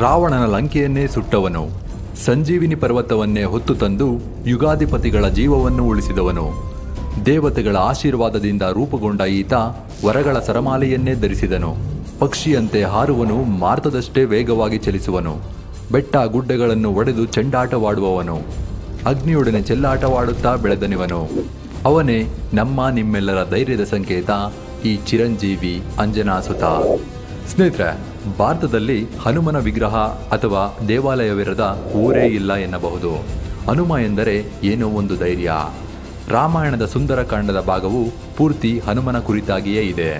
ರಾವಣನ ಲಂಕೆಯನ್ನೇ ಸುಟ್ಟವನು, ಸಂಜೀವಿನಿ ಪರ್ವತವನ್ನೇ ಹೊತ್ತು ತಂದು ಯುಗಾಧಿಪತಿಗಳ ಜೀವವನ್ನು ಉಳಿಸಿದವನು. ದೇವತೆಗಳ ಆಶೀರ್ವಾದದಿಂದ ರೂಪುಗೊಂಡ ಈತ ವರಗಳ ಸರಮಾಲೆಯನ್ನೇ ಧರಿಸಿದನು. ಪಕ್ಷಿಯಂತೆ ಹಾರುವನು, ಮಾರ್ತದಷ್ಟೇ ವೇಗವಾಗಿ ಚಲಿಸುವನು. ಬೆಟ್ಟ ಗುಡ್ಡಗಳನ್ನು ಒಡೆದು ಚೆಂಡಾಟವಾಡುವವನು, ಅಗ್ನಿಯೊಡನೆ ಚೆಲ್ಲಾಟವಾಡುತ್ತಾ ಬೆಳೆದನಿವನು. ಅವನೇ ನಮ್ಮ ನಿಮ್ಮೆಲ್ಲರ ಧೈರ್ಯದ ಸಂಕೇತ, ಈ ಚಿರಂಜೀವಿ ಅಂಜನಾಸುತ. ಸ್ನೇಹಿತರೆ, ಭಾರತದಲ್ಲಿ ಹನುಮನ ವಿಗ್ರಹ ಅಥವಾ ದೇವಾಲಯವಿರದ ಊರೇ ಇಲ್ಲ ಎನ್ನಬಹುದು. ಹನುಮ ಎಂದರೆ ಏನೋ ಒಂದು ಧೈರ್ಯ. ರಾಮಾಯಣದ ಸುಂದರಕಾಂಡದ ಭಾಗವು ಪೂರ್ತಿ ಹನುಮನ ಕುರಿತಾಗಿಯೇ ಇದೆ.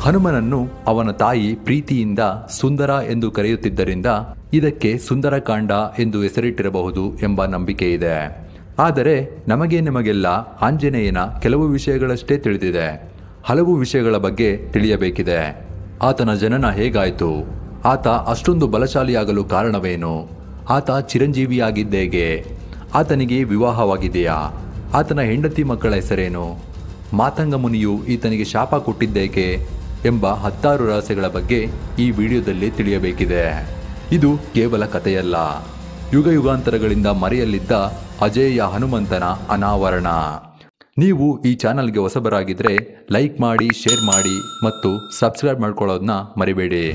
ಹನುಮನನ್ನು ಅವನ ತಾಯಿ ಪ್ರೀತಿಯಿಂದ ಸುಂದರ ಎಂದು ಕರೆಯುತ್ತಿದ್ದರಿಂದ ಇದಕ್ಕೆ ಸುಂದರಕಾಂಡ ಎಂದು ಹೆಸರಿಟ್ಟಿರಬಹುದು ಎಂಬ ನಂಬಿಕೆ ಇದೆ. ಆದರೆ ನಿಮಗೆಲ್ಲ ಆಂಜನೇಯನ ಕೆಲವು ವಿಷಯಗಳಷ್ಟೇ ತಿಳಿದಿದೆ. ಹಲವು ವಿಷಯಗಳ ಬಗ್ಗೆ ತಿಳಿಯಬೇಕಿದೆ. ಆತನ ಜನನ ಹೇಗಾಯಿತು? ಆತ ಅಷ್ಟೊಂದು ಬಲಶಾಲಿಯಾಗಲು ಕಾರಣವೇನು? ಆತ ಚಿರಂಜೀವಿಯಾಗಿದ್ದೇಗೆ? ಆತನಿಗೆ ವಿವಾಹವಾಗಿದೆಯಾ? ಆತನ ಹೆಂಡತಿ ಮಕ್ಕಳ ಹೆಸರೇನು? ಮಾತಂಗ ಮುನಿಯು ಈತನಿಗೆ ಶಾಪ ಕೊಟ್ಟಿದ್ದೇಕೆ ಎಂಬ 10 ರಹಸ್ಯಗಳ ಬಗ್ಗೆ ಈ ವಿಡಿಯೋದಲ್ಲಿ ತಿಳಿಯಬೇಕಿದೆ. ಇದು ಕೇವಲ ಕಥೆಯಲ್ಲ, ಯುಗ ಯುಗಾಂತರಗಳಿಂದ ಮರೆಯಲ್ಲಿದ್ದ ಅಜೇಯ ಹನುಮಂತನ ಅನಾವರಣ. ನೀವು ಈ ಚಾನಲ್ಗೆ ಹೊಸಬರಾಗಿದ್ದರೆ ಲೈಕ್ ಮಾಡಿ, ಶೇರ್ ಮಾಡಿ ಮತ್ತು ಸಬ್ಸ್ಕ್ರೈಬ್ ಮಾಡ್ಕೊಳ್ಳೋದನ್ನ ಮರಿಬೇಡಿ.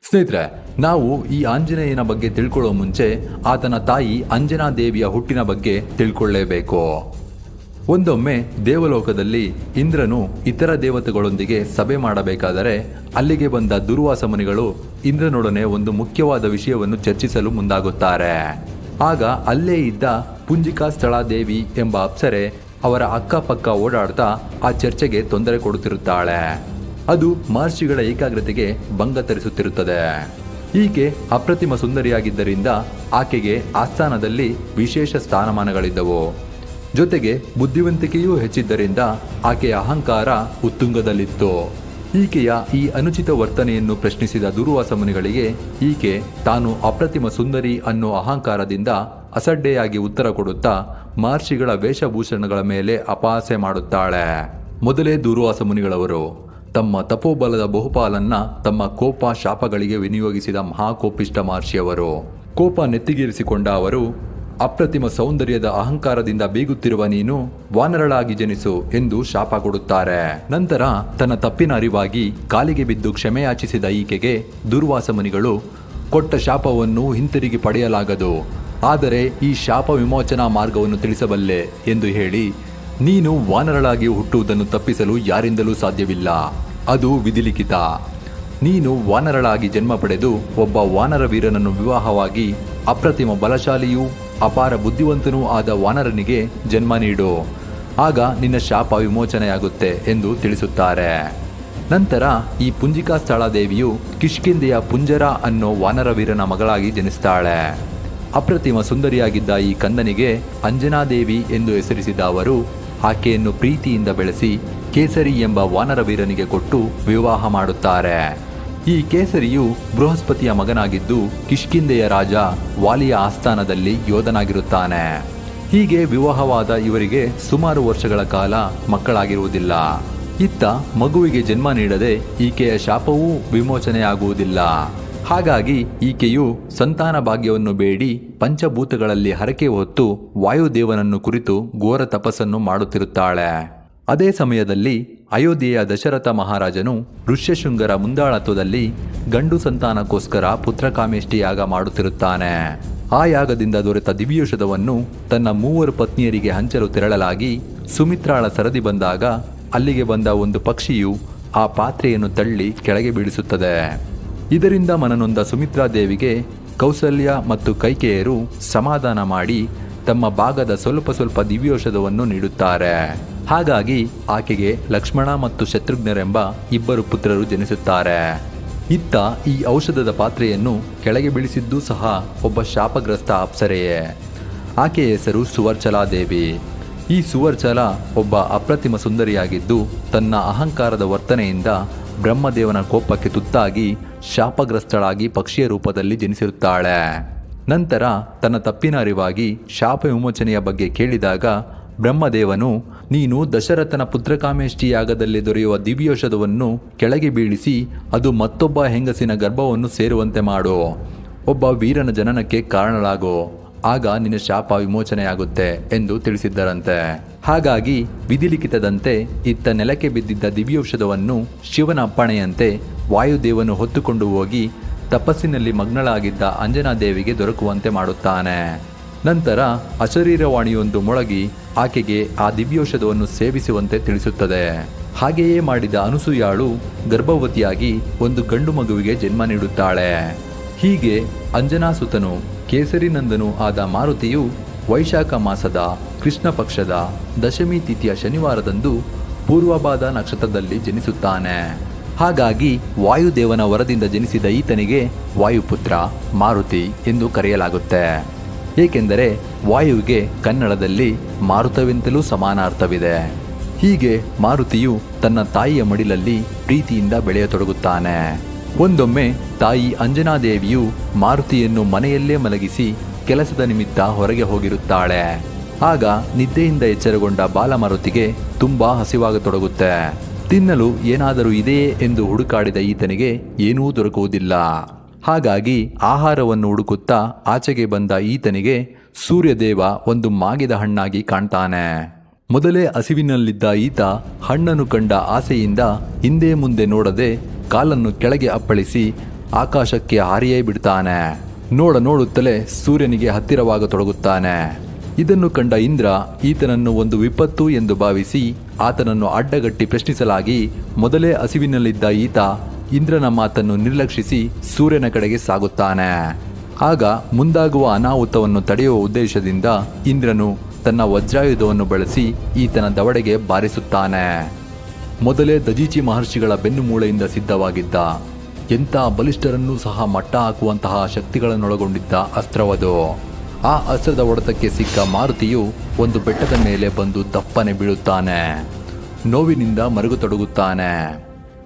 ಸ್ನೇಹಿತರೆ, ನಾವು ಈ ಆಂಜನೇಯನ ಬಗ್ಗೆ ತಿಳ್ಕೊಳ್ಳೋ ಮುಂಚೆ ಆತನ ತಾಯಿ ಅಂಜನಾ ದೇವಿಯ ಹುಟ್ಟಿನ ಬಗ್ಗೆ ತಿಳ್ಕೊಳ್ಳೇಬೇಕು. ಒಂದೊಮ್ಮೆ ದೇವಲೋಕದಲ್ಲಿ ಇಂದ್ರನು ಇತರ ದೇವತೆಗಳೊಂದಿಗೆ ಸಭೆ ಮಾಡಬೇಕಾದರೆ ಅಲ್ಲಿಗೆ ಬಂದ ದುರ್ವಾಸ ಮುನಿಗಳು ಇಂದ್ರನೊಡನೆ ಒಂದು ಮುಖ್ಯವಾದ ವಿಷಯವನ್ನು ಚರ್ಚಿಸಲು ಮುಂದಾಗುತ್ತಾರೆ. ಆಗ ಅಲ್ಲೇ ಇದ್ದ ಪುಂಜಿಕಾ ಸ್ಥಳಾದೇವಿ ಎಂಬ ಅಪ್ಸರೆ ಅವರ ಅಕ್ಕಪಕ್ಕ ಓಡಾಡ್ತಾ ಆ ಚರ್ಚೆಗೆ ತೊಂದರೆ ಕೊಡುತ್ತಿರುತ್ತಾಳೆ. ಅದು ಮಹರ್ಷಿಗಳ ಏಕಾಗ್ರತೆಗೆ ಭಂಗ ತರಿಸುತ್ತಿರುತ್ತದೆ. ಈಕೆ ಅಪ್ರತಿಮ ಸುಂದರಿಯಾಗಿದ್ದರಿಂದ ಆಕೆಗೆ ಆಸ್ಥಾನದಲ್ಲಿ ವಿಶೇಷ ಸ್ಥಾನಮಾನಗಳಿದ್ದವು. ಜೊತೆಗೆ ಬುದ್ಧಿವಂತಿಕೆಯೂ ಹೆಚ್ಚಿದ್ದರಿಂದ ಆಕೆಯ ಅಹಂಕಾರ ಉತ್ತುಂಗದಲ್ಲಿತ್ತು. ಈಕೆಯ ಈ ಅನುಚಿತ ವರ್ತನೆಯನ್ನು ಪ್ರಶ್ನಿಸಿದ ದುರ್ವಾಸ ಮುನಿಗಳಿಗೆ ಈಕೆ ತಾನು ಅಪ್ರತಿಮ ಸುಂದರಿ ಅನ್ನೋ ಅಹಂಕಾರದಿಂದ ಅಸಡ್ಡೆಯಾಗಿ ಉತ್ತರ ಕೊಡುತ್ತಾ ಮಹರ್ಷಿಗಳ ವೇಷಭೂಷಣಗಳ ಮೇಲೆ ಅಪಹಾಸ್ಯ ಮಾಡುತ್ತಾಳೆ. ಮೊದಲೇ ದುರ್ವಾಸ ಮುನಿಗಳವರು ತಮ್ಮ ತಪೋಬಲದ ಬಹುಪಾಲನ್ನ ತಮ್ಮ ಕೋಪ ಶಾಪಗಳಿಗೆ ವಿನಿಯೋಗಿಸಿದ ಮಹಾಕೋಪಿಷ್ಟ ಮಹರ್ಷಿಯವರು. ಕೋಪ ನೆತ್ತಿಗೇರಿಸಿಕೊಂಡ ಅವರು ಅಪ್ರತಿಮ ಸೌಂದರ್ಯದ ಅಹಂಕಾರದಿಂದ ಬೀಗುತ್ತಿರುವ ನೀನು ವಾನರಳಾಗಿ ಜನಿಸು ಎಂದು ಶಾಪ ಕೊಡುತ್ತಾರೆ. ನಂತರ ತನ್ನ ತಪ್ಪಿನ ಅರಿವಾಗಿ ಕಾಲಿಗೆ ಬಿದ್ದು ಕ್ಷಮೆಯಾಚಿಸಿದ ಈಕೆಗೆ ದುರ್ವಾಸ ಮುನಿಗಳು ಕೊಟ್ಟ ಶಾಪವನ್ನು ಹಿಂತಿರುಗಿ ಪಡೆಯಲಾಗದು, ಆದರೆ ಈ ಶಾಪ ವಿಮೋಚನಾ ಮಾರ್ಗವನ್ನು ತಿಳಿಸಬಲ್ಲೆ ಎಂದು ಹೇಳಿ, ನೀನು ವಾನರಳಾಗಿ ಹುಟ್ಟುವುದನ್ನು ತಪ್ಪಿಸಲು ಯಾರಿಂದಲೂ ಸಾಧ್ಯವಿಲ್ಲ, ಅದು ವಿಧಿಲಿಖಿತ. ನೀನು ವಾನರಳಾಗಿ ಜನ್ಮ ಪಡೆದು ಒಬ್ಬ ವಾನರ ವೀರನನ್ನು ವಿವಾಹವಾಗಿ ಅಪ್ರತಿಮ ಬಲಶಾಲಿಯೂ ಅಪಾರ ಬುದ್ಧಿವಂತನೂ ಆದ ವಾನರನಿಗೆ ಜನ್ಮ ನೀಡು, ಆಗ ನಿನ್ನ ಶಾಪ ವಿಮೋಚನೆಯಾಗುತ್ತೆ ಎಂದು ತಿಳಿಸುತ್ತಾರೆ. ನಂತರ ಈ ಪುಂಜಿಕಾ ಸ್ಥಳಾದೇವಿಯು ಕಿಷ್ಕಿಂಧೆಯ ಪುಂಜರ ಅನ್ನೋ ವಾನರ ವೀರನ ಮಗಳಾಗಿ ಜನಿಸ್ತಾಳೆ. ಅಪ್ರತಿಮ ಸುಂದರಿಯಾಗಿದ್ದ ಈ ಕಂದನಿಗೆ ಅಂಜನಾದೇವಿ ಎಂದು ಹೆಸರಿಸಿದ ಅವರು ಆಕೆಯನ್ನು ಪ್ರೀತಿಯಿಂದ ಬೆಳೆಸಿ ಕೇಸರಿ ಎಂಬ ವಾನರ ವೀರನಿಗೆ ಕೊಟ್ಟು ವಿವಾಹ ಮಾಡುತ್ತಾರೆ. ಈ ಕೇಸರಿಯು ಬೃಹಸ್ಪತಿಯ ಮಗನಾಗಿದ್ದು ಕಿಷ್ಕಿಂಧೆಯ ರಾಜ ವಾಲಿಯ ಆಸ್ಥಾನದಲ್ಲಿ ಯೋಧನಾಗಿರುತ್ತಾನೆ. ಹೀಗೆ ವಿವಾಹವಾದ ಇವರಿಗೆ ಸುಮಾರು ವರ್ಷಗಳ ಕಾಲ ಮಕ್ಕಳಾಗಿರುವುದಿಲ್ಲ. ಇತ್ತ ಮಗುವಿಗೆ ಜನ್ಮ ನೀಡದೆ ಈಕೆಯ ಶಾಪವೂ ವಿಮೋಚನೆಯಾಗುವುದಿಲ್ಲ. ಹಾಗಾಗಿ ಈಕೆಯು ಸಂತಾನ ಭಾಗ್ಯವನ್ನು ಬೇಡಿ ಪಂಚಭೂತಗಳಲ್ಲಿ ಹರಕೆ ಹೊತ್ತು ವಾಯುದೇವನನ್ನು ಕುರಿತು ಘೋರ ತಪಸ್ಸನ್ನು ಮಾಡುತ್ತಿರುತ್ತಾಳೆ. ಅದೇ ಸಮಯದಲ್ಲಿ ಅಯೋಧ್ಯೆಯ ದಶರಥ ಮಹಾರಾಜನು ಋಷ್ಯಶೃಂಗರ ಮುಂದಾಳತ್ವದಲ್ಲಿ ಗಂಡು ಸಂತಾನಕ್ಕೋಸ್ಕರ ಪುತ್ರಕಾಮೇಷ್ಟಿ ಯಾಗ ಮಾಡುತ್ತಿರುತ್ತಾನೆ. ಆ ಯಾಗದಿಂದ ದೊರೆತ ದಿವ್ಯೌಷಧವನ್ನು ತನ್ನ 3 ಪತ್ನಿಯರಿಗೆ ಹಂಚಲು ತೆರಳಲಾಗಿ ಸುಮಿತ್ರಾಳ ಸರದಿ ಬಂದಾಗ ಅಲ್ಲಿಗೆ ಬಂದ ಒಂದು ಪಕ್ಷಿಯು ಆ ಪಾತ್ರೆಯನ್ನು ತಳ್ಳಿ ಕೆಳಗೆ ಬೀಳಿಸುತ್ತದೆ. ಇದರಿಂದ ಮನನೊಂದ ಸುಮಿತ್ರಾದೇವಿಗೆ ಕೌಸಲ್ಯ ಮತ್ತು ಕೈಕೇಯರು ಸಮಾಧಾನ ಮಾಡಿ ತಮ್ಮ ಭಾಗದ ಸ್ವಲ್ಪ ದಿವ್ಯೌಷಧವನ್ನು ನೀಡುತ್ತಾರೆ. ಹಾಗಾಗಿ ಆಕೆಗೆ ಲಕ್ಷ್ಮಣ ಮತ್ತು ಶತ್ರುಘ್ನರೆಂಬ 2 ಪುತ್ರರು ಜನಿಸುತ್ತಾರೆ. ಇತ್ತ ಈ ಔಷಧದ ಪಾತ್ರೆಯನ್ನು ಕೆಳಗೆ ಬೀಳಿಸಿದ್ದೂ ಸಹ ಒಬ್ಬ ಶಾಪಗ್ರಸ್ತ ಅಪ್ಸರೆಯೇ. ಆಕೆಯ ಹೆಸರು ಸುವರ್ಚಲಾದೇವಿ. ಈ ಸುವರ್ಚಲ ಒಬ್ಬ ಅಪ್ರತಿಮ ಸುಂದರಿಯಾಗಿದ್ದು ತನ್ನ ಅಹಂಕಾರದ ವರ್ತನೆಯಿಂದ ಬ್ರಹ್ಮದೇವನ ಕೋಪಕ್ಕೆ ತುತ್ತಾಗಿ ಶಾಪಗ್ರಸ್ತಳಾಗಿ ಪಕ್ಷಿಯ ರೂಪದಲ್ಲಿ ಜನಿಸಿರುತ್ತಾಳೆ. ನಂತರ ತನ್ನ ತಪ್ಪಿನ ಅರಿವಾಗಿ ಶಾಪ ವಿಮೋಚನೆಯ ಬಗ್ಗೆ ಕೇಳಿದಾಗ ಬ್ರಹ್ಮದೇವನು ನೀನು ದಶರಥನ ಪುತ್ರಕಾಮೇಷ್ಟಿ ಯಾಗದಲ್ಲಿ ದೊರೆಯುವ ದಿವ್ಯೌಷಧವನ್ನು ಕೆಳಗೆ ಬೀಳಿಸಿ ಅದು ಮತ್ತೊಬ್ಬ ಹೆಂಗಸಿನ ಗರ್ಭವನ್ನು ಸೇರುವಂತೆ ಮಾಡು. ಒಬ್ಬ ವೀರನ ಜನನಕ್ಕೆ ಕಾರಣಲಾಗು. ಆಗ ನಿನ್ನ ಶಾಪ ವಿಮೋಚನೆಯಾಗುತ್ತೆ ಎಂದು ತಿಳಿಸಿದ್ದರಂತೆ. ಹಾಗಾಗಿ ವಿಧಿಲಿಖಿತದಂತೆ ಇತ್ತ ನೆಲಕ್ಕೆ ಬಿದ್ದಿದ್ದ ದಿವ್ಯೌಷಧವನ್ನು ಶಿವನ ಅಪ್ಪಣೆಯಂತೆ ವಾಯುದೇವನು ಹೊತ್ತುಕೊಂಡು ಹೋಗಿ ತಪಸ್ಸಿನಲ್ಲಿ ಮಗ್ನಳಾಗಿದ್ದ ಅಂಜನಾದೇವಿಗೆ ದೊರಕುವಂತೆ ಮಾಡುತ್ತಾನೆ. ನಂತರ ಅಶರೀರವಾಣಿಯೊಂದು ಮೊಳಗಿ ಆಕೆಗೆ ಆ ದಿವ್ಯೌಷಧವನ್ನು ಸೇವಿಸುವಂತೆ ತಿಳಿಸುತ್ತದೆ. ಹಾಗೆಯೇ ಮಾಡಿದ ಅನುಸೂಯಾಳು ಗರ್ಭವತಿಯಾಗಿ ಒಂದು ಗಂಡು ಮಗುವಿಗೆ ಜನ್ಮ ನೀಡುತ್ತಾಳೆ. ಹೀಗೆ ಅಂಜನಾಸುತನು ಕೇಸರಿನಂದನೂ ಆದ ಮಾರುತಿಯು ವೈಶಾಖ ಮಾಸದ ಕೃಷ್ಣ ಪಕ್ಷದ ದಶಮಿ ತಿಥಿಯ ಶನಿವಾರದಂದು ಪೂರ್ವಭಾದ ನಕ್ಷತ್ರದಲ್ಲಿ ಜನಿಸುತ್ತಾನೆ. ಹಾಗಾಗಿ ವಾಯುದೇವನ ವರದಿಂದ ಜನಿಸಿದ ಈತನಿಗೆ ವಾಯುಪುತ್ರ ಮಾರುತಿ ಎಂದು ಕರೆಯಲಾಗುತ್ತೆ. ಏಕೆಂದರೆ ವಾಯುವಿಗೆ ಕನ್ನಡದಲ್ಲಿ ಮಾರುತವೆಂತಲೂ ಸಮಾನಾರ್ಥವಿದೆ. ಹೀಗೆ ಮಾರುತಿಯು ತನ್ನ ತಾಯಿಯ ಮಡಿಲಲ್ಲಿ ಪ್ರೀತಿಯಿಂದ ಬೆಳೆಯತೊಡಗುತ್ತಾನೆ. ಒಂದೊಮ್ಮೆ ತಾಯಿ ಅಂಜನಾದೇವಿಯು ಮಾರುತಿಯನ್ನು ಮನೆಯಲ್ಲೇ ಮಲಗಿಸಿ ಕೆಲಸದ ನಿಮಿತ್ತ ಹೊರಗೆ ಹೋಗಿರುತ್ತಾಳೆ. ಆಗ ನಿದ್ದೆಯಿಂದ ಎಚ್ಚರಗೊಂಡ ಬಾಲಮಾರುತಿಗೆ ತುಂಬಾ ಹಸಿವಾಗತೊಡಗುತ್ತೆ. ತಿನ್ನಲು ಏನಾದರೂ ಇದೆಯೇ ಎಂದು ಹುಡುಕಾಡಿದ ಈತನಿಗೆ ಏನೂ ದೊರಕುವುದಿಲ್ಲ. ಹಾಗಾಗಿ ಆಹಾರವನ್ನು ಹುಡುಕುತ್ತಾ ಆಚೆಗೆ ಬಂದ ಈತನಿಗೆ ಸೂರ್ಯದೇವ ಒಂದು ಮಾಗಿದ ಹಣ್ಣಾಗಿ ಕಾಣ್ತಾನೆ. ಮೊದಲೇ ಹಸಿವಿನಲ್ಲಿದ್ದ ಈತ ಹಣ್ಣನ್ನು ಕಂಡ ಆಸೆಯಿಂದ ಹಿಂದೆ ಮುಂದೆ ನೋಡದೆ ಕಾಲನ್ನು ಕೆಳಗೆ ಅಪ್ಪಳಿಸಿ ಆಕಾಶಕ್ಕೆ ಹಾರಿಯೇ ಬಿಡ್ತಾನೆ. ನೋಡುತ್ತಲೇ ಸೂರ್ಯನಿಗೆ ಹತ್ತಿರವಾಗತೊಡಗುತ್ತಾನೆ. ಇದನ್ನು ಕಂಡ ಇಂದ್ರ ಈತನನ್ನು ಒಂದು ವಿಪತ್ತು ಎಂದು ಭಾವಿಸಿ ಆತನನ್ನು ಅಡ್ಡಗಟ್ಟಿ ಪ್ರಶ್ನಿಸಲಾಗಿ ಮೊದಲೇ ಹಸಿವಿನಲ್ಲಿದ್ದ ಈತ ಇಂದ್ರನ ಮಾತನ್ನು ನಿರ್ಲಕ್ಷಿಸಿ ಸೂರ್ಯನ ಕಡೆಗೆ ಸಾಗುತ್ತಾನೆ. ಆಗ ಮುಂದಾಗುವ ಅನಾಹುತವನ್ನು ತಡೆಯುವ ಉದ್ದೇಶದಿಂದ ಇಂದ್ರನು ತನ್ನ ವಜ್ರಾಯುಧವನ್ನು ಬಳಸಿ ಈತನ ದವಡೆಗೆ ಬಾರಿಸುತ್ತಾನೆ. ಮೊದಲೇ ದಜೀಚಿ ಮಹರ್ಷಿಗಳ ಬೆನ್ನುಮೂಳೆಯಿಂದ ಸಿದ್ಧವಾಗಿದ್ದ ಎಂಥ ಬಲಿಷ್ಠರನ್ನೂ ಸಹ ಮಟ್ಟ ಹಾಕುವಂತಹ ಶಕ್ತಿಗಳನ್ನೊಳಗೊಂಡಿದ್ದ ಅಸ್ತ್ರವದು. ಆ ಅಸ್ತ್ರದ ಹೊಡೆತಕ್ಕೆ ಸಿಕ್ಕ ಮಾರುತಿಯು ಒಂದು ಬೆಟ್ಟದ ಮೇಲೆ ಬಂದು ದಪ್ಪನೆ ಬೀಳುತ್ತಾನೆ. ನೋವಿನಿಂದ ಮರುಗತೊಡಗುತ್ತಾನೆ.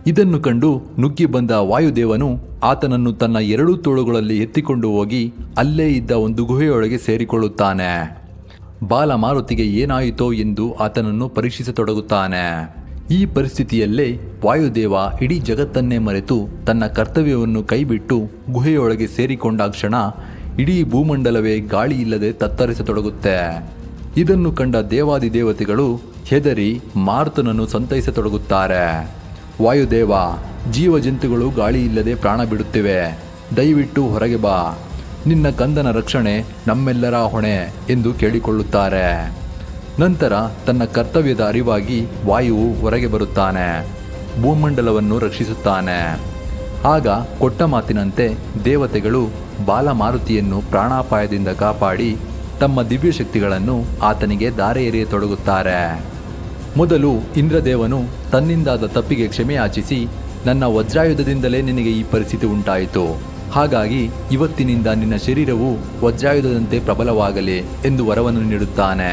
ಇದನ್ನು ಕಂಡು ನುಗ್ಗಿ ಬಂದ ವಾಯುದೇವನು ಆತನನ್ನು ತನ್ನ ಎರಡೂ ತೋಳುಗಳಲ್ಲಿ ಎತ್ತಿಕೊಂಡು ಹೋಗಿ ಅಲ್ಲೇ ಇದ್ದ ಒಂದು ಗುಹೆಯೊಳಗೆ ಸೇರಿಕೊಳ್ಳುತ್ತಾನೆ. ಬಾಲಮಾರುತಿಗೆ ಏನಾಯಿತೋ ಎಂದು ಆತನನ್ನು ಪರೀಕ್ಷಿಸತೊಡಗುತ್ತಾನೆ. ಈ ಪರಿಸ್ಥಿತಿಯಲ್ಲೇ ವಾಯುದೇವ ಇಡೀ ಜಗತ್ತನ್ನೇ ಮರೆತು ತನ್ನ ಕರ್ತವ್ಯವನ್ನು ಕೈಬಿಟ್ಟು ಗುಹೆಯೊಳಗೆ ಸೇರಿಕೊಂಡಾಕ್ಷಣ ಇಡೀ ಭೂಮಂಡಲವೇ ಗಾಳಿ ಇಲ್ಲದೆ ತತ್ತರಿಸತೊಡಗುತ್ತೆ. ಇದನ್ನು ಕಂಡ ದೇವಾದಿದೇವತೆಗಳು ಹೆದರಿ ಮಾರುತನನ್ನು ಸಂತೈಸತೊಡಗುತ್ತಾರೆ. ವಾಯುದೇವ, ಜೀವಜಂತುಗಳು ಗಾಳಿ ಇಲ್ಲದೆ ಪ್ರಾಣ ಬಿಡುತ್ತಿವೆ, ದಯವಿಟ್ಟು ಹೊರಗೆ ಬಾ, ನಿನ್ನ ಕಂದನ ರಕ್ಷಣೆ ನಮ್ಮೆಲ್ಲರ ಹೊಣೆ ಎಂದು ಕೇಳಿಕೊಳ್ಳುತ್ತಾರೆ. ನಂತರ ತನ್ನ ಕರ್ತವ್ಯದ ಅರಿವಾಗಿ ವಾಯುವು ಹೊರಗೆ ಬರುತ್ತಾನೆ, ಭೂಮಂಡಲವನ್ನು ರಕ್ಷಿಸುತ್ತಾನೆ. ಆಗ ಕೊಟ್ಟ ಮಾತಿನಂತೆ ದೇವತೆಗಳು ಬಾಲಮಾರುತಿಯನ್ನು ಪ್ರಾಣಾಪಾಯದಿಂದ ಕಾಪಾಡಿ ತಮ್ಮ ದಿವ್ಯಶಕ್ತಿಗಳನ್ನು ಆತನಿಗೆ ಧಾರೆ ಎರೆಯತೊಡಗುತ್ತಾರೆ. ಮೊದಲು ಇಂದ್ರದೇವನು ತನ್ನಿಂದಾದ ತಪ್ಪಿಗೆ ಕ್ಷಮೆಯಾಚಿಸಿ, ನನ್ನ ವಜ್ರಾಯುಧದಿಂದಲೇ ನಿನಗೆ ಈ ಪರಿಸ್ಥಿತಿ ಉಂಟಾಯಿತು, ಹಾಗಾಗಿ ಇವತ್ತಿನಿಂದ ನಿನ್ನ ಶರೀರವು ವಜ್ರಾಯುಧದಂತೆ ಪ್ರಬಲವಾಗಲಿ ಎಂದು ವರವನ್ನು ನೀಡುತ್ತಾನೆ.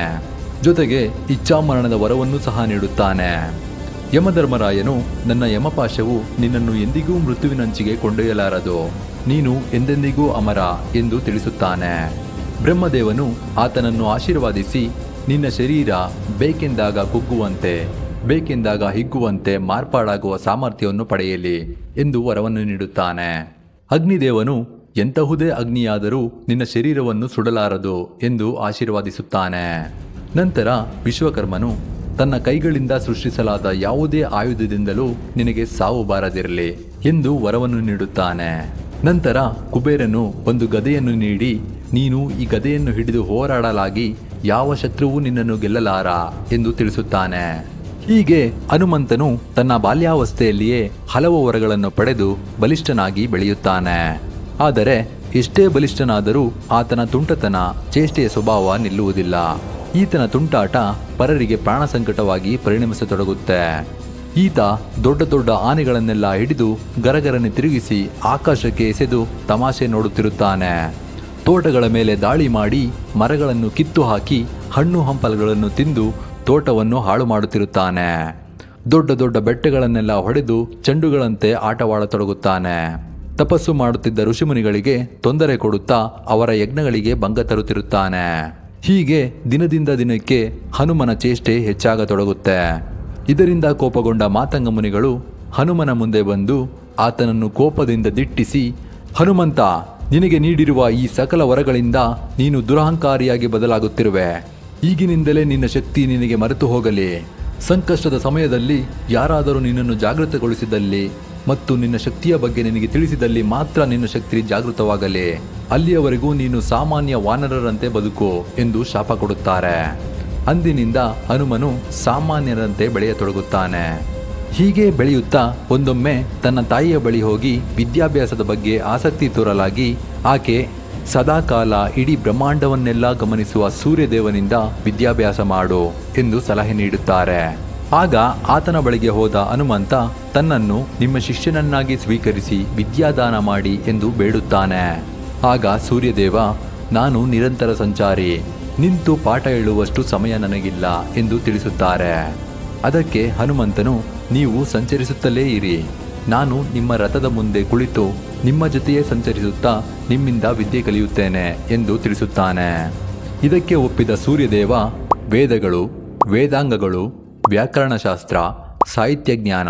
ಜೊತೆಗೆ ಇಚ್ಛಾಮರಣದ ವರವನ್ನು ಸಹ ನೀಡುತ್ತಾನೆ. ಯಮಧರ್ಮರಾಯನು, ನನ್ನ ಯಮಪಾಶವು ನಿನ್ನನ್ನು ಎಂದಿಗೂ ಮೃತ್ಯುವಿನಂಚಿಗೆ ಕೊಂಡೊಯ್ಯಲಾರದು, ನೀನು ಎಂದೆಂದಿಗೂ ಅಮರ ಎಂದು ತಿಳಿಸುತ್ತಾನೆ. ಬ್ರಹ್ಮದೇವನು ಆತನನ್ನು ಆಶೀರ್ವಾದಿಸಿ, ನಿನ್ನ ಶರೀರ ಬೇಕೆಂದಾಗ ಕುಗ್ಗುವಂತೆ ಬೇಕೆಂದಾಗ ಹಿಗ್ಗುವಂತೆ ಮಾರ್ಪಾಡಾಗುವ ಸಾಮರ್ಥ್ಯವನ್ನು ಪಡೆಯಲಿ ಎಂದು ವರವನ್ನು ನೀಡುತ್ತಾನೆ. ಅಗ್ನಿದೇವನು, ಎಂತಹುದೇ ಅಗ್ನಿಯಾದರೂ ನಿನ್ನ ಶರೀರವನ್ನು ಸುಡಲಾರದು ಎಂದು ಆಶೀರ್ವಾದಿಸುತ್ತಾನೆ. ನಂತರ ವಿಶ್ವಕರ್ಮನು, ತನ್ನ ಕೈಗಳಿಂದ ಸೃಷ್ಟಿಸಲಾದ ಯಾವುದೇ ಆಯುಧದಿಂದಲೂ ನಿನಗೆ ಸಾವು ಬಾರದಿರಲಿ ಎಂದು ವರವನ್ನು ನೀಡುತ್ತಾನೆ. ನಂತರ ಕುಬೇರನು ಒಂದು ಗದೆಯನ್ನು ನೀಡಿ, ನೀನು ಈ ಗದೆಯನ್ನು ಹಿಡಿದು ಹೋರಾಡಲಾಗಿ ಯಾವ ಶತ್ರುವೂ ನಿನ್ನನ್ನು ಗೆಲ್ಲಲಾರ ಎಂದು ತಿಳಿಸುತ್ತಾನೆ. ಹೀಗೆ ಹನುಮಂತನು ತನ್ನ ಬಾಲ್ಯಾವಸ್ಥೆಯಲ್ಲಿಯೇ ಹಲವು ವರಗಳನ್ನು ಪಡೆದು ಬಲಿಷ್ಠನಾಗಿ ಬೆಳೆಯುತ್ತಾನೆ. ಆದರೆ ಎಷ್ಟೇ ಬಲಿಷ್ಠನಾದರೂ ಆತನ ತುಂಟತನ, ಚೇಷ್ಟೆಯ ಸ್ವಭಾವ ನಿಲ್ಲುವುದಿಲ್ಲ. ಈತನ ತುಂಟಾಟ ಪರರಿಗೆ ಪ್ರಾಣ ಸಂಕಟವಾಗಿ ಪರಿಣಮಿಸತೊಡಗುತ್ತೆ. ಈತ ದೊಡ್ಡ ದೊಡ್ಡ ಆನೆಗಳನ್ನೆಲ್ಲ ಹಿಡಿದು ಗರಗರನೆ ತಿರುಗಿಸಿ ಆಕಾಶಕ್ಕೆ ಎಸೆದು ತಮಾಷೆ ನೋಡುತ್ತಿರುತ್ತಾನೆ. ತೋಟಗಳ ಮೇಲೆ ದಾಳಿ ಮಾಡಿ ಮರಗಳನ್ನು ಕಿತ್ತು ಹಾಕಿ ಹಣ್ಣು ಹಂಪಲುಗಳನ್ನು ತಿಂದು ತೋಟವನ್ನು ಹಾಳು ಮಾಡುತ್ತಿರುತ್ತಾನೆ. ದೊಡ್ಡ ದೊಡ್ಡ ಬೆಟ್ಟಗಳನ್ನೆಲ್ಲ ಹೊಡೆದು ಚೆಂಡುಗಳಂತೆ ಆಟವಾಡತೊಡಗುತ್ತಾನೆ. ತಪಸ್ಸು ಮಾಡುತ್ತಿದ್ದ ಋಷಿಮುನಿಗಳಿಗೆ ತೊಂದರೆ ಕೊಡುತ್ತಾ ಅವರ ಯಜ್ಞಗಳಿಗೆ ಭಂಗ ತರುತ್ತಿರುತ್ತಾನೆ. ಹೀಗೆ ದಿನದಿಂದ ದಿನಕ್ಕೆ ಹನುಮನ ಚೇಷ್ಟೆ ಹೆಚ್ಚಾಗತೊಡಗುತ್ತೆ. ಇದರಿಂದ ಕೋಪಗೊಂಡ ಮಾತಂಗ ಮುನಿಗಳು ಹನುಮನ ಮುಂದೆ ಬಂದು ಆತನನ್ನು ಕೋಪದಿಂದ ದಿಟ್ಟಿಸಿ, ಹನುಮಂತ, ನಿನಗೆ ನೀಡಿರುವ ಈ ಸಕಲ ವರಗಳಿಂದ ನೀನು ದುರಹಂಕಾರಿಯಾಗಿ ಬದಲಾಗುತ್ತಿರುವೆ. ಈಗಿನಿಂದಲೇ ನಿನ್ನ ಶಕ್ತಿ ನಿನಗೆ ಮರೆತು ಹೋಗಲಿ. ಸಂಕಷ್ಟದ ಸಮಯದಲ್ಲಿ ಯಾರಾದರೂ ನಿನ್ನನ್ನು ಜಾಗೃತಗೊಳಿಸಿದಲ್ಲಿ ಮತ್ತು ನಿನ್ನ ಶಕ್ತಿಯ ಬಗ್ಗೆ ನಿನಗೆ ತಿಳಿಸಿದಲ್ಲಿ ಮಾತ್ರ ನಿನ್ನ ಶಕ್ತಿ ಜಾಗೃತವಾಗಲಿ. ಅಲ್ಲಿಯವರೆಗೂ ನೀನು ಸಾಮಾನ್ಯ ವಾನರರಂತೆ ಬದುಕು ಎಂದು ಶಾಪ ಕೊಡುತ್ತಾರೆ. ಅಂದಿನಿಂದ ಹನುಮನು ಸಾಮಾನ್ಯರಂತೆ ಬೆಳೆಯತೊಡಗುತ್ತಾನೆ. ಹೀಗೆ ಬೆಳೆಯುತ್ತಾ ಒಂದೊಮ್ಮೆ ತನ್ನ ತಾಯಿಯ ಬಳಿ ಹೋಗಿ ವಿದ್ಯಾಭ್ಯಾಸದ ಬಗ್ಗೆ ಆಸಕ್ತಿ ತೋರಲಾಗಿ ಆಕೆ ಸದಾಕಾಲ ಇಡೀ ಬ್ರಹ್ಮಾಂಡವನ್ನೆಲ್ಲ ಗಮನಿಸುವ ಸೂರ್ಯದೇವನಿಂದ ವಿದ್ಯಾಭ್ಯಾಸ ಮಾಡು ಎಂದು ಸಲಹೆ ನೀಡುತ್ತಾರೆ. ಆಗ ಆತನ ಬಳಿಗೆ ಹೋದ ಹನುಮಂತ ತನ್ನನ್ನು ನಿಮ್ಮ ಶಿಷ್ಯನನ್ನಾಗಿ ಸ್ವೀಕರಿಸಿ ವಿದ್ಯಾದಾನ ಮಾಡಿ ಎಂದು ಬೇಡುತ್ತಾನೆ. ಆಗ ಸೂರ್ಯದೇವ, ನಾನು ನಿರಂತರ ಸಂಚಾರಿ, ನಿಂತು ಪಾಠ ಹೇಳುವಷ್ಟು ಸಮಯ ನನಗಿಲ್ಲ ಎಂದು ತಿಳಿಸುತ್ತಾರೆ. ಅದಕ್ಕೆ ಹನುಮಂತನು, ನೀವು ಸಂಚರಿಸುತ್ತಲೇ ಇರಿ, ನಾನು ನಿಮ್ಮ ರಥದ ಮುಂದೆ ಕುಳಿತು ನಿಮ್ಮ ಜೊತೆಯೇ ಸಂಚರಿಸುತ್ತಾ ನಿಮ್ಮಿಂದ ವಿದ್ಯೆ ಕಲಿಯುತ್ತೇನೆ ಎಂದು ತಿಳಿಸುತ್ತಾನೆ. ಇದಕ್ಕೆ ಒಪ್ಪಿದ ಸೂರ್ಯದೇವ ವೇದಗಳು, ವೇದಾಂಗಗಳು, ವ್ಯಾಕರಣಶಾಸ್ತ್ರ, ಸಾಹಿತ್ಯ ಜ್ಞಾನ,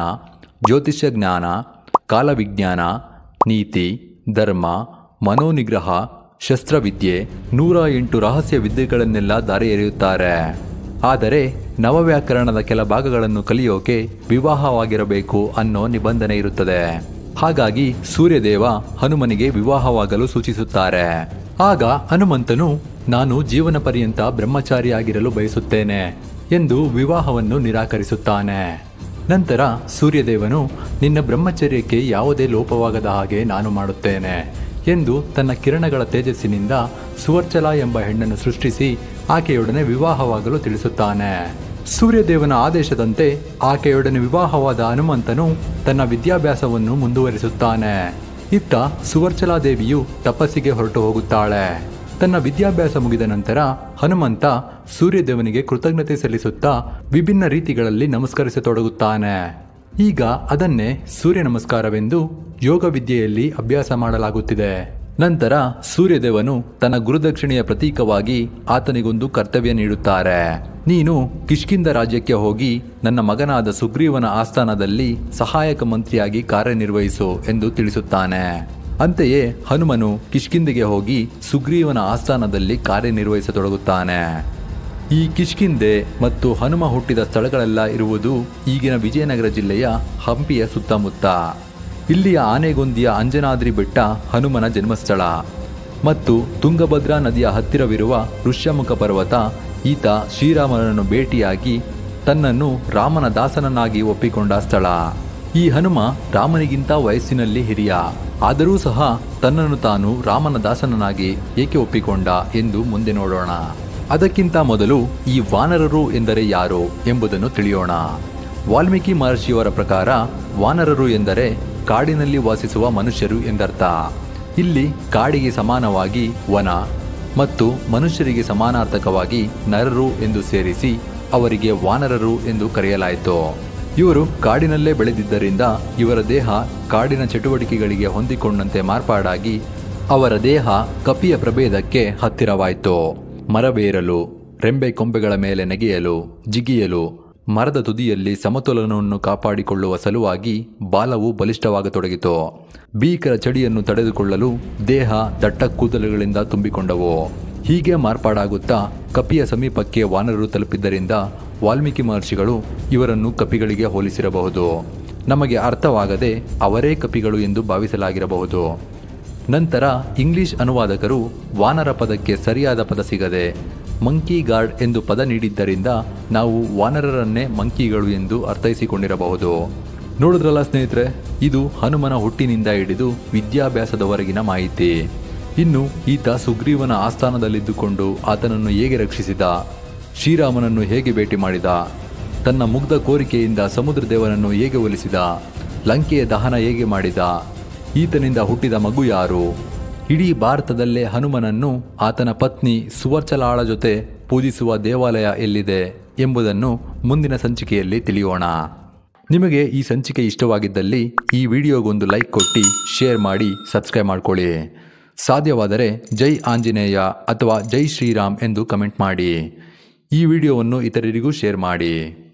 ಜ್ಯೋತಿಷ್ಯ ಜ್ಞಾನ, ಕಾಲವಿಜ್ಞಾನ, ನೀತಿ, ಧರ್ಮ, ಮನೋನಿಗ್ರಹ, ಶಸ್ತ್ರವಿದ್ಯೆ, 108 ರಹಸ್ಯ ವಿದ್ಯೆಗಳನ್ನೆಲ್ಲ ದಾರಿ ಎರೆಯುತ್ತಾರೆ. ಆದರೆ ನವವ್ಯಾಕರಣದ ಕೆಲ ಭಾಗಗಳನ್ನು ಕಲಿಯೋಕೆ ವಿವಾಹವಾಗಿರಬೇಕು ಅನ್ನೋ ನಿಬಂಧನೆ ಇರುತ್ತದೆ. ಹಾಗಾಗಿ ಸೂರ್ಯದೇವ ಹನುಮನಿಗೆ ವಿವಾಹವಾಗಲು ಸೂಚಿಸುತ್ತಾರೆ. ಆಗ ಹನುಮಂತನು, ನಾನು ಜೀವನ ಪರ್ಯಂತ ಬ್ರಹ್ಮಚಾರಿಯಾಗಿರಲು ಬಯಸುತ್ತೇನೆ ಎಂದು ವಿವಾಹವನ್ನು ನಿರಾಕರಿಸುತ್ತಾನೆ. ನಂತರ ಸೂರ್ಯದೇವನು, ನಿನ್ನ ಬ್ರಹ್ಮಚರ್ಯಕ್ಕೆ ಯಾವುದೇ ಲೋಪವಾಗದ ಹಾಗೆ ನಾನು ಮಾಡುತ್ತೇನೆ ಎಂದು ತನ್ನ ಕಿರಣಗಳ ತೇಜಸ್ಸಿನಿಂದ ಸುವರ್ಚಲ ಎಂಬ ಹೆಣ್ಣನ್ನು ಸೃಷ್ಟಿಸಿ ಆಕೆಯೊಡನೆ ವಿವಾಹವಾಗಲು ತಿಳಿಸುತ್ತಾನೆ. ಸೂರ್ಯದೇವನ ಆದೇಶದಂತೆ ಆಕೆಯೊಡನೆ ವಿವಾಹವಾದ ಹನುಮಂತನು ತನ್ನ ವಿದ್ಯಾಭ್ಯಾಸವನ್ನು ಮುಂದುವರಿಸುತ್ತಾನೆ. ಇತ್ತ ಸುವರ್ಚಲಾದೇವಿಯು ತಪಸ್ಸಿಗೆ ಹೊರಟು ಹೋಗುತ್ತಾಳೆ. ತನ್ನ ವಿದ್ಯಾಭ್ಯಾಸ ಮುಗಿದ ನಂತರ ಹನುಮಂತ ಸೂರ್ಯದೇವನಿಗೆ ಕೃತಜ್ಞತೆ ಸಲ್ಲಿಸುತ್ತಾ ವಿಭಿನ್ನ ರೀತಿಗಳಲ್ಲಿ ನಮಸ್ಕರಿಸತೊಡಗುತ್ತಾನೆ. ಈಗ ಅದನ್ನೇ ಸೂರ್ಯ ನಮಸ್ಕಾರವೆಂದು ಯೋಗ ವಿದ್ಯೆಯಲ್ಲಿ ಅಭ್ಯಾಸ ಮಾಡಲಾಗುತ್ತಿದೆ. ನಂತರ ಸೂರ್ಯದೇವನು ತನ್ನ ಗುರುದಕ್ಷಿಣೆಯ ಪ್ರತೀಕವಾಗಿ ಆತನಿಗೊಂದು ಕರ್ತವ್ಯ ನೀಡುತ್ತಾರೆ. ನೀನು ಕಿಷ್ಕಿಂಧ ರಾಜ್ಯಕ್ಕೆ ಹೋಗಿ ನನ್ನ ಮಗನಾದ ಸುಗ್ರೀವನ ಆಸ್ಥಾನದಲ್ಲಿ ಸಹಾಯಕ ಮಂತ್ರಿಯಾಗಿ ಕಾರ್ಯನಿರ್ವಹಿಸು ಎಂದು ತಿಳಿಸುತ್ತಾನೆ. ಅಂತೆಯೇ ಹನುಮನು ಕಿಷ್ಕಿಂಧೆಗೆ ಹೋಗಿ ಸುಗ್ರೀವನ ಆಸ್ಥಾನದಲ್ಲಿ ಕಾರ್ಯನಿರ್ವಹಿಸತೊಡಗುತ್ತಾನೆ. ಈ ಕಿಷ್ಕಿಂಧೆ ಮತ್ತು ಹನುಮ ಹುಟ್ಟಿದ ಸ್ಥಳಗಳೆಲ್ಲ ಇರುವುದು ಈಗಿನ ವಿಜಯನಗರ ಜಿಲ್ಲೆಯ ಹಂಪಿಯ ಸುತ್ತಮುತ್ತ. ಇಲ್ಲಿಯ ಆನೆಗೊಂದಿಯ ಅಂಜನಾದ್ರಿ ಬೆಟ್ಟ ಹನುಮನ ಜನ್ಮಸ್ಥಳ ಮತ್ತು ತುಂಗಭದ್ರಾ ನದಿಯ ಹತ್ತಿರವಿರುವ ಋಷ್ಯಮುಖ ಪರ್ವತ ಈತ ಶ್ರೀರಾಮನನ್ನು ಭೇಟಿಯಾಗಿ ತನ್ನನ್ನು ರಾಮನ ದಾಸನನ್ನಾಗಿ ಒಪ್ಪಿಕೊಂಡ ಸ್ಥಳ. ಈ ಹನುಮ ರಾಮನಿಗಿಂತ ವಯಸ್ಸಿನಲ್ಲಿ ಹಿರಿಯ, ಆದರೂ ಸಹ ತನ್ನನ್ನು ತಾನು ರಾಮನ ದಾಸನನ್ನಾಗಿ ಏಕೆ ಒಪ್ಪಿಕೊಂಡ ಎಂದು ಮುಂದೆ ನೋಡೋಣ. ಅದಕ್ಕಿಂತ ಮೊದಲು ಈ ವಾನರರು ಎಂದರೆ ಯಾರು ಎಂಬುದನ್ನು ತಿಳಿಯೋಣ. ವಾಲ್ಮೀಕಿ ಮಹರ್ಷಿಯವರ ಪ್ರಕಾರ ವಾನರರು ಎಂದರೆ ಕಾಡಿನಲ್ಲಿ ವಾಸಿಸುವ ಮನುಷ್ಯರು ಎಂದರ್ಥ. ಇಲ್ಲಿ ಕಾಡಿಗೆ ಸಮಾನವಾಗಿ ವನ ಮತ್ತು ಮನುಷ್ಯರಿಗೆ ಸಮಾನಾರ್ಥಕವಾಗಿ ನರರು ಎಂದು ಸೇರಿಸಿ ಅವರಿಗೆ ವಾನರರು ಎಂದು ಕರೆಯಲಾಯಿತು. ಇವರು ಕಾಡಿನಲ್ಲೇ ಬೆಳೆದಿದ್ದರಿಂದ ಇವರ ದೇಹ ಕಾಡಿನ ಚಟುವಟಿಕೆಗಳಿಗೆ ಹೊಂದಿಕೊಂಡಂತೆ ಮಾರ್ಪಾಡಾಗಿ ಅವರ ದೇಹ ಕಪಿಯ ಪ್ರಭೇದಕ್ಕೆ ಹತ್ತಿರವಾಯಿತು. ಮರಬೇರಲು, ರೆಂಬೆ ಕೊಂಬೆಗಳ ಮೇಲೆ ನೆಗೆಯಲು, ಜಿಗಿಯಲು, ಮರದ ತುದಿಯಲ್ಲಿ ಸಮತೋಲನವನ್ನು ಕಾಪಾಡಿಕೊಳ್ಳುವ ಸಲುವಾಗಿ ಬಾಲವು ಬಲಿಷ್ಠವಾಗತೊಡಗಿತು. ಭೀಕರ ಚಳಿಯನ್ನು ತಡೆದುಕೊಳ್ಳಲು ದೇಹ ದಟ್ಟ ಕೂದಲುಗಳಿಂದ ತುಂಬಿಕೊಂಡವು. ಹೀಗೆ ಮಾರ್ಪಾಡಾಗುತ್ತಾ ಕಪಿಯ ಸಮೀಪಕ್ಕೆ ವಾನರರು ತಲುಪಿದ್ದರಿಂದ ವಾಲ್ಮೀಕಿ ಮಹರ್ಷಿಗಳು ಇವರನ್ನು ಕಪಿಗಳಿಗೆ ಹೋಲಿಸಿರಬಹುದು. ನಮಗೆ ಅರ್ಥವಾಗದೆ ಅವರೇ ಕಪಿಗಳು ಎಂದು ಭಾವಿಸಲಾಗಿರಬಹುದು. ನಂತರ ಇಂಗ್ಲಿಷ್ ಅನುವಾದಕರು ವಾನರ ಪದಕ್ಕೆ ಸರಿಯಾದ ಪದ ಸಿಗದೆ ಮಂಕಿ ಗಾರ್ಡ್ ಎಂದು ಪದ ನೀಡಿದ್ದರಿಂದ ನಾವು ವಾನರರನ್ನೇ ಮಂಕಿಗಳು ಎಂದು ಅರ್ಥೈಸಿಕೊಂಡಿರಬಹುದು. ನೋಡಿದ್ರಲ್ಲ ಸ್ನೇಹಿತರೆ, ಇದು ಹನುಮನ ಹುಟ್ಟಿನಿಂದ ಹಿಡಿದು ವಿದ್ಯಾಭ್ಯಾಸದವರೆಗಿನ ಮಾಹಿತಿ. ಇನ್ನು ಈತ ಸುಗ್ರೀವನ ಆಸ್ಥಾನದಲ್ಲಿದ್ದುಕೊಂಡು ಆತನನ್ನು ಹೇಗೆ ರಕ್ಷಿಸಿದ, ಶ್ರೀರಾಮನನ್ನು ಹೇಗೆ ಭೇಟಿ ಮಾಡಿದ, ತನ್ನ ಮುಗ್ಧ ಕೋರಿಕೆಯಿಂದ ಸಮುದ್ರ ದೇವನನ್ನು ಹೇಗೆ ಒಲಿಸಿದ, ಲಂಕೆಯ ದಹನ ಹೇಗೆ ಮಾಡಿದ, ಈತನಿಂದ ಹುಟ್ಟಿದ ಮಗು ಯಾರು, ಇಡೀ ಭಾರತದಲ್ಲೇ ಹನುಮನನ್ನು ಆತನ ಪತ್ನಿ ಸುವರ್ಚಲಾಳ ಜೊತೆ ಪೂಜಿಸುವ ದೇವಾಲಯ ಎಲ್ಲಿದೆ ಎಂಬುದನ್ನು ಮುಂದಿನ ಸಂಚಿಕೆಯಲ್ಲಿ ತಿಳಿಯೋಣ. ನಿಮಗೆ ಈ ಸಂಚಿಕೆ ಇಷ್ಟವಾಗಿದ್ದಲ್ಲಿ ಈ ವಿಡಿಯೋಗೊಂದು ಲೈಕ್ ಕೊಟ್ಟು ಶೇರ್ ಮಾಡಿ ಸಬ್ಸ್ಕ್ರೈಬ್ ಮಾಡ್ಕೊಳ್ಳಿ. ಸಾಧ್ಯವಾದರೆ ಜೈ ಆಂಜನೇಯ ಅಥವಾ ಜೈ ಶ್ರೀರಾಮ್ ಎಂದು ಕಮೆಂಟ್ ಮಾಡಿ. ಈ ವಿಡಿಯೋವನ್ನು ಇತರರಿಗೂ ಶೇರ್ ಮಾಡಿ.